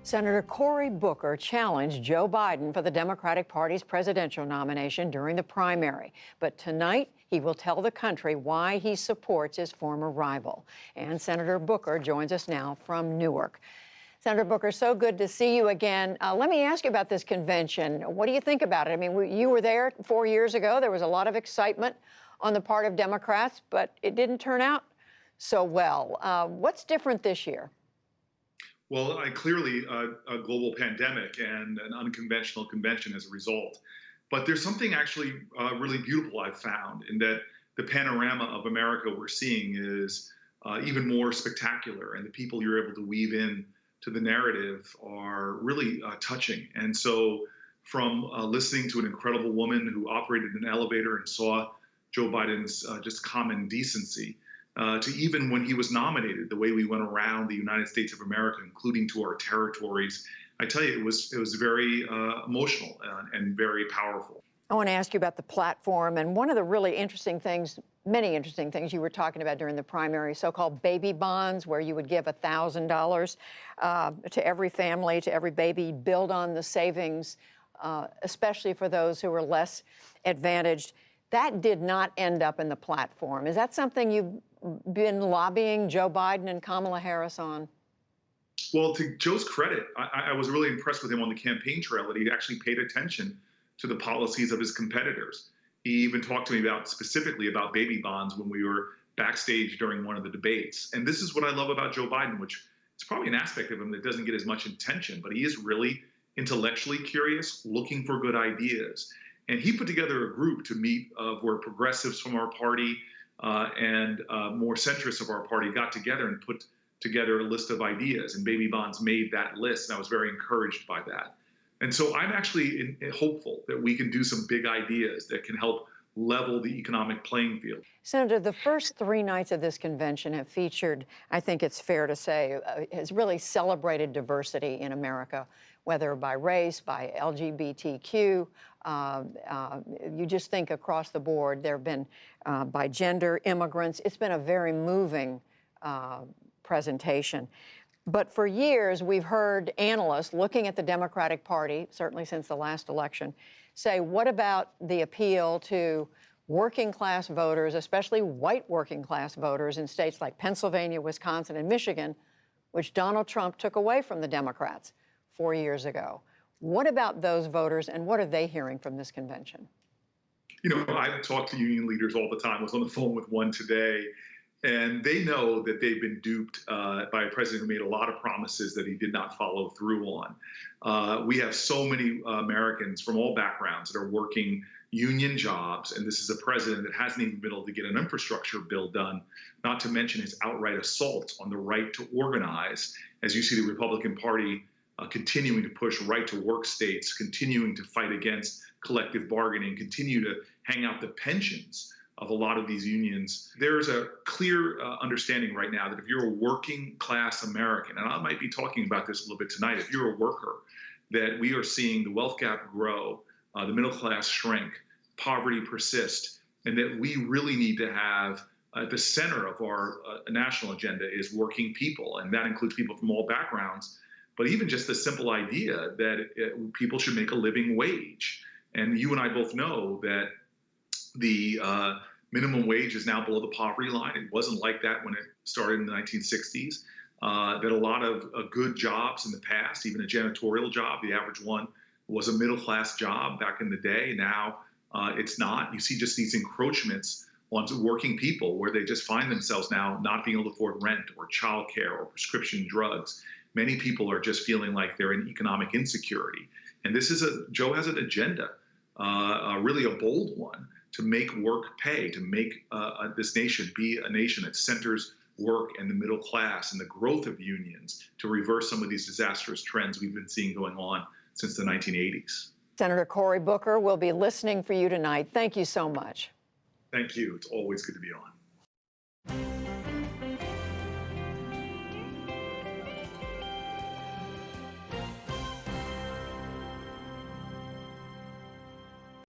Senator Cory Booker challenged Joe Biden for the Democratic Party's presidential nomination during the primary. But tonight, he will tell the country why he supports his former rival. And Senator Booker joins us now from Newark. Senator Booker, so good to see you again. Let me ask you about this convention. What do you think about it? I mean, you were there 4 years ago. There was a lot of excitement on the part of Democrats, but it didn't turn out so well. What's different this year? Well, clearly a global pandemic and an unconventional convention as a result. But there's something actually really beautiful I've found in that the panorama of America we're seeing is even more spectacular, and the people you're able to weave in to the narrative are really touching. And so from listening to an incredible woman who operated an elevator and saw Joe Biden's just common decency, to even when he was nominated, the way we went around the United States of America, including to our territories, I tell you, it was very emotional and very powerful. I want to ask you about the platform, and one of the really interesting things, many interesting things you were talking about during the primary, so-called baby bonds, where you would give $1,000 to every family, to every baby, build on the savings, especially for those who are less advantaged. That did not end up in the platform. Is that something you've been lobbying Joe Biden and Kamala Harris on? Well, to Joe's credit, I was really impressed with him on the campaign trail that he actually paid attention to the policies of his competitors. He even talked to me specifically about baby bonds when we were backstage during one of the debates. And this is what I love about Joe Biden, which is probably an aspect of him that doesn't get as much attention, but he is really intellectually curious, looking for good ideas. And he put together a group to meet where progressives from our party and more centrists of our party got together and put together a list of ideas. And baby bonds made that list, and I was very encouraged by that. And so I'm actually hopeful that we can do some big ideas that can help level the economic playing field. Senator, the first 3 nights of this convention have featured, I think it's fair to say, has really celebrated diversity in America, whether by race, by LGBTQ. You just think across the board, there have been by gender, immigrants. It's been a very moving presentation. But for years, we've heard analysts looking at the Democratic Party, certainly since the last election, say, what about the appeal to working class voters, especially white working class voters in states like Pennsylvania, Wisconsin, and Michigan, which Donald Trump took away from the Democrats 4 years ago? What about those voters, and what are they hearing from this convention? You know, I talk to union leaders all the time. I was on the phone with one today, and they know that they've been duped by a president who made a lot of promises that he did not follow through on. We have so many Americans from all backgrounds that are working union jobs, and this is a president that hasn't even been able to get an infrastructure bill done, not to mention his outright assault on the right to organize. As you see the Republican Party continuing to push right-to-work states, continuing to fight against collective bargaining, continue to hang out the pensions of a lot of these unions. There's a clear understanding right now that if you're a working class American, and I might be talking about this a little bit tonight, if you're a worker, that we are seeing the wealth gap grow, the middle class shrink, poverty persist, and that we really need to have at the center of our national agenda is working people, and that includes people from all backgrounds, but even just the simple idea that people should make a living wage. And you and I both know that the minimum wage is now below the poverty line. It wasn't like that when it started in the 1960s. That a lot of good jobs in the past, even a janitorial job, the average one was a middle class job back in the day. Now it's not. You see just these encroachments on working people where they just find themselves now not being able to afford rent or childcare or prescription drugs. Many people are just feeling like they're in economic insecurity. And this is Joe has an agenda, really a bold one, to make work pay, to make this nation be a nation that centers work and the middle class and the growth of unions to reverse some of these disastrous trends we've been seeing going on since the 1980s. Senator Cory Booker will be listening for you tonight. Thank you so much. Thank you. It's always good to be on.